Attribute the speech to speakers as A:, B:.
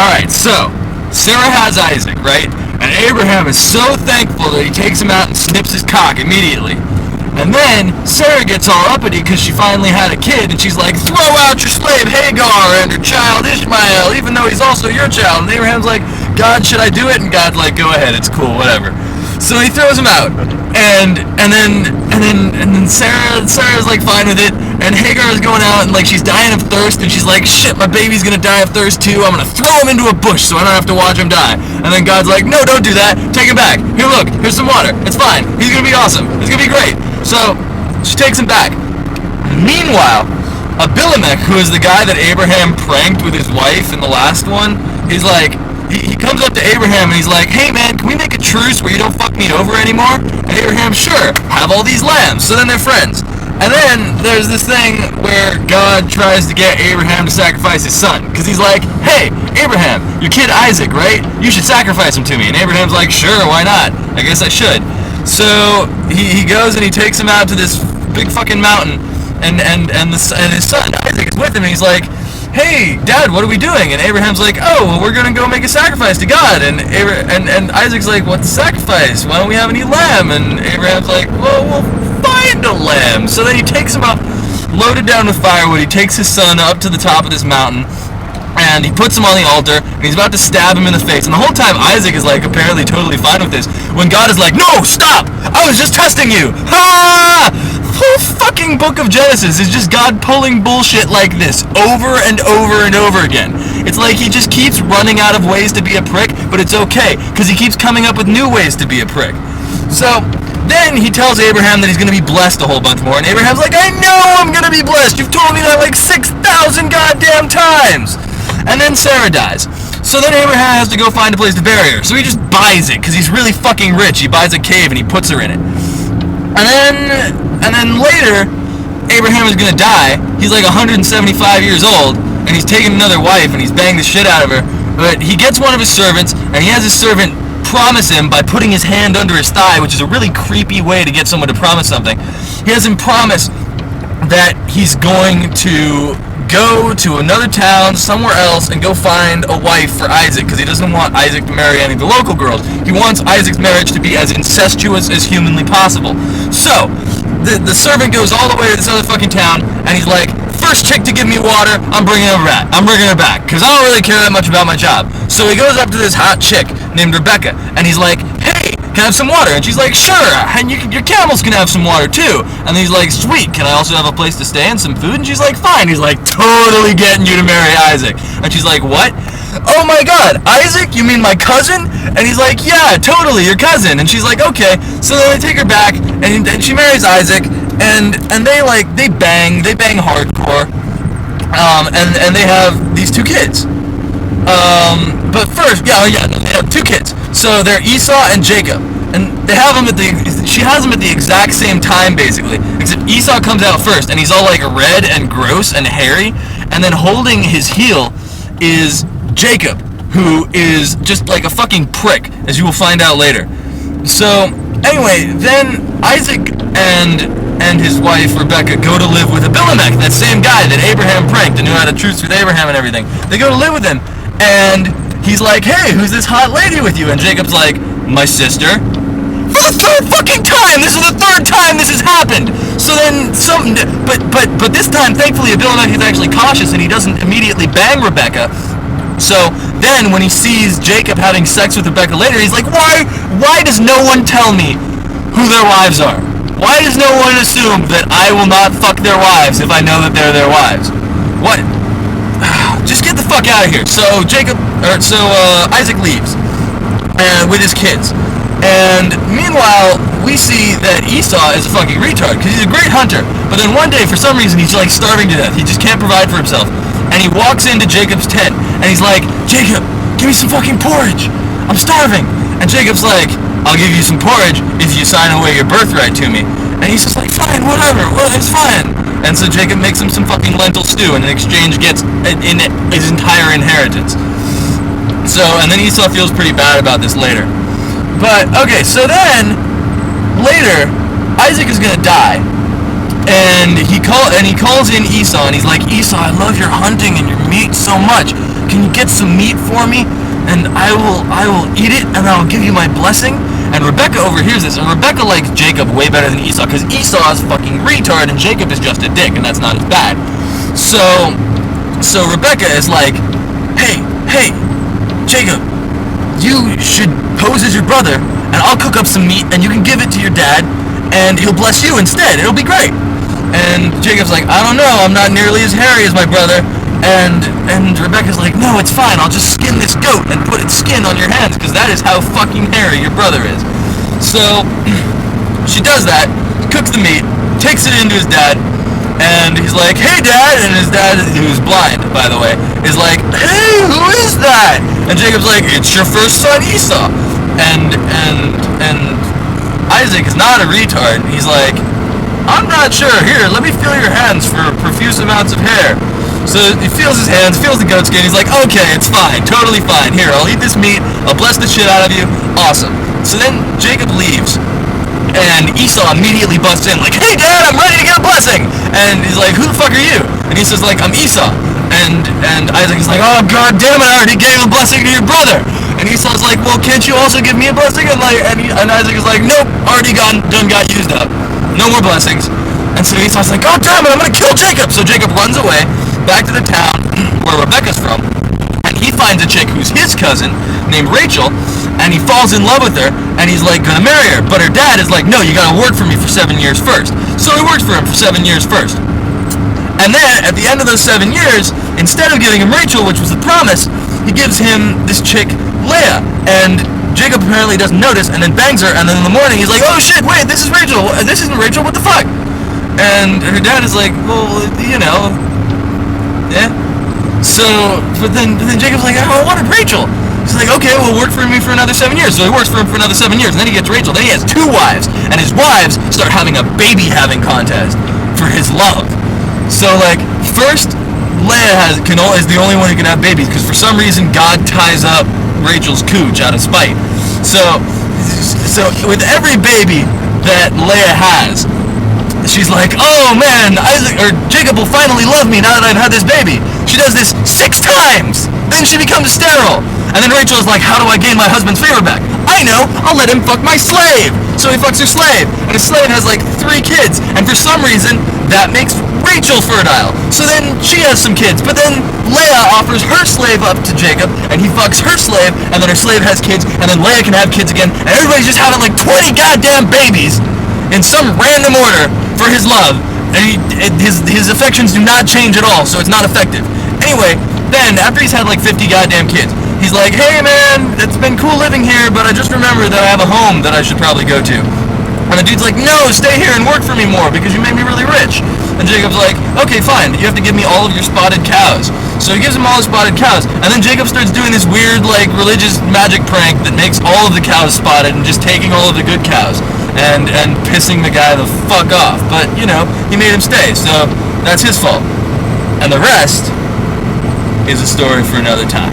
A: Alright, so, Sarah has Isaac, right? And Abraham is so thankful that he takes him out and snips his cock immediately. And then, Sarah gets all uppity because she finally had a kid, and she's like, throw out your slave Hagar and her child Ishmael, even though he's also your child. And Abraham's like, God, should I do it? And God's like, go ahead, it's cool, whatever. So he throws him out, and then Sarah's like fine with it, and Hagar is going out and like she's dying of thirst, and she's like, shit, my baby's gonna die of thirst too. I'm gonna throw him into a bush so I don't have to watch him die. And then God's like, no, don't do that. Take him back. Here, look, here's some water. It's fine. He's gonna be awesome. It's gonna be great. So she takes him back. Meanwhile, Abimelech, who is the guy that Abraham pranked with his wife in the last one, he's like. He comes up to Abraham and he's like, hey man, can we make a truce where you don't fuck me over anymore? And Abraham, sure, have all these lambs. So then they're friends. And then there's this thing where God tries to get Abraham to sacrifice his son. Because he's like, hey, Abraham, your kid Isaac, right? You should sacrifice him to me. And Abraham's like, sure, why not? I guess I should. So he goes and he takes him out to this big fucking mountain. And his son Isaac is with him and he's like, hey, Dad, what are we doing? And Abraham's like, oh, well, we're going to go make a sacrifice to God. And Isaac's like, what's the sacrifice? Why don't we have any lamb? And Abraham's like, well, we'll find a lamb. So then he takes him up, loaded down with firewood. He takes his son up to the top of this mountain, and he puts him on the altar, and he's about to stab him in the face. And the whole time, Isaac is, like, apparently totally fine with this, when God is like, no, stop! I was just testing you! Ha! The whole fucking book of Genesis is just God pulling bullshit like this over and over and over again. It's like he just keeps running out of ways to be a prick, but it's okay, because he keeps coming up with new ways to be a prick. So then he tells Abraham that he's going to be blessed a whole bunch more, and Abraham's like, I know I'm going to be blessed! You've told me that like 6,000 goddamn times! And then Sarah dies. So then Abraham has to go find a place to bury her. So he just buys it, because he's really fucking rich. He buys a cave and he puts her in it. And then later, Abraham is going to die. He's like 175 years old, and he's taking another wife, and he's banging the shit out of her. But he gets one of his servants, and he has his servant promise him by putting his hand under his thigh, which is a really creepy way to get someone to promise something. He has him promise that he's going to go to another town somewhere else and go find a wife for Isaac, because he doesn't want Isaac to marry any of the local girls. He wants Isaac's marriage to be as incestuous as humanly possible. So the servant goes all the way to this other fucking town, and he's like, first chick to give me water, I'm bringing her back, because I don't really care that much about my job. So he goes up to this hot chick named Rebecca, and he's like, hey, can I have some water? And she's like, sure, and your camels can have some water too. And he's like, sweet, can I also have a place to stay and some food? And she's like, fine. He's like, totally getting you to marry Isaac. And she's like, what? Oh my god, Isaac? You mean my cousin? And he's like, yeah, totally, your cousin. And she's like, okay. So then they take her back, and she marries Isaac, and they bang hardcore, and they have these two kids. But first, they have two kids. So they're Esau and Jacob, and she has them at the exact same time, basically, except Esau comes out first, and he's all like red and gross and hairy, and then holding his heel is Jacob, who is just like a fucking prick, as you will find out later. So anyway, then Isaac and his wife Rebecca go to live with Abimelech, that same guy that Abraham pranked and knew how to truce with Abraham and everything. They go to live with him, and he's like, hey, who's this hot lady with you? And Jacob's like, my sister. For the third fucking time! This is the third time this has happened! So then but this time, thankfully, Abimelech is actually cautious and he doesn't immediately bang Rebecca. So then when he sees Jacob having sex with Rebecca later, he's like, why does no one tell me who their wives are? Why does no one assume that I will not fuck their wives if I know that they're their wives? What? Just get the fuck out of here. So Isaac leaves with his kids. And meanwhile, we see that Esau is a fucking retard, because he's a great hunter. But then one day, for some reason, he's like starving to death. He just can't provide for himself. And he walks into Jacob's tent, and he's like, Jacob, give me some fucking porridge. I'm starving. And Jacob's like, I'll give you some porridge if you sign away your birthright to me. And he's just like, fine, whatever, well, it's fine. And so Jacob makes him some fucking lentil stew, and in exchange gets his entire inheritance. So, and then Esau feels pretty bad about this later. But, okay, so then, later, Isaac is gonna die. And he calls in Esau, and he's like, Esau, I love your hunting and your meat so much. can you get some meat for me? And I will eat it, and I'll give you my blessing. And Rebecca overhears this, and Rebecca likes Jacob way better than Esau, because Esau is fucking retard, and Jacob is just a dick, and that's not as bad. So Rebecca is like, hey, Jacob, you should pose as your brother, and I'll cook up some meat, and you can give it to your dad, and he'll bless you instead. It'll be great. And Jacob's like, I don't know, I'm not nearly as hairy as my brother. And Rebecca's like, no, it's fine, I'll just skin this goat and put its skin on your hands, because that is how fucking hairy your brother is. So she does that, cooks the meat, takes it into his dad, and he's like, hey dad, and his dad, who's blind, by the way, is like, hey, who is that? And Jacob's like, it's your first son Esau. And Isaac is not a retard. He's like, I'm not sure. Here, let me feel your hands for profuse amounts of hair. So he feels his hands, feels the goat skin. He's like, okay, it's fine, totally fine. Here, I'll eat this meat. I'll bless the shit out of you. Awesome. So then Jacob leaves, and Esau immediately busts in like, hey dad, I'm ready to get a blessing. And he's like, who the fuck are you? And he says like, I'm Esau. And Isaac is like, oh god damn it, I already gave a blessing to your brother. And Esau's like, well, can't you also give me a blessing? And Isaac is like, nope, already done got used up. No more blessings. And so Esau's like, god damn it, I'm gonna kill Jacob. So Jacob runs away back to the town where Rebecca's from, and he finds a chick who's his cousin named Rachel, and he falls in love with her, and he's like gonna marry her, but her dad is like, no, you gotta work for me for 7 years first. So he works for him for 7 years first, and then at the end of those 7 years, instead of giving him Rachel, which was the promise, he gives him this chick Leah, and Jacob apparently doesn't notice, and then bangs her, and then in the morning he's like, oh shit, wait, this is Rachel, this isn't Rachel, what the fuck? And her dad is like, well, you know, yeah. So, but then Jacob's like, oh, I wanted Rachel. He's like, okay, well, work for me for another 7 years. So he works for him for another 7 years, and then he gets Rachel. Then he has 2 wives, and his wives start having a baby-having contest for his love. So, like, first, Leah is the only one who can have babies, because for some reason, God ties up Rachel's cooch out of spite. So with every baby that Leah has, she's like, oh man, Jacob will finally love me now that I've had this baby. She does this 6 times. Then she becomes sterile. And then Rachel is like, how do I gain my husband's favor back? I know, I'll let him fuck my slave. So he fucks her slave. And his slave has like 3 kids. And for some reason, that makes Rachel fertile. So then she has some kids. But then Leah offers her slave up to Jacob, and he fucks her slave, and then her slave has kids, and then Leah can have kids again. And everybody's just having like 20 goddamn babies in some random order for his love, and his affections do not change at all, so it's not effective. Anyway, then after he's had like 50 goddamn kids, he's like, hey man, it's been cool living here, but I just remembered that I have a home that I should probably go to. And the dude's like, no, stay here and work for me more because you made me really rich. And Jacob's like, okay, fine, you have to give me all of your spotted cows. So he gives him all his spotted cows, and then Jacob starts doing this weird like religious magic prank that makes all of the cows spotted and just taking all of the good cows and pissing the guy the fuck off. But, you know, he made him stay, so that's his fault. And the rest is a story for another time.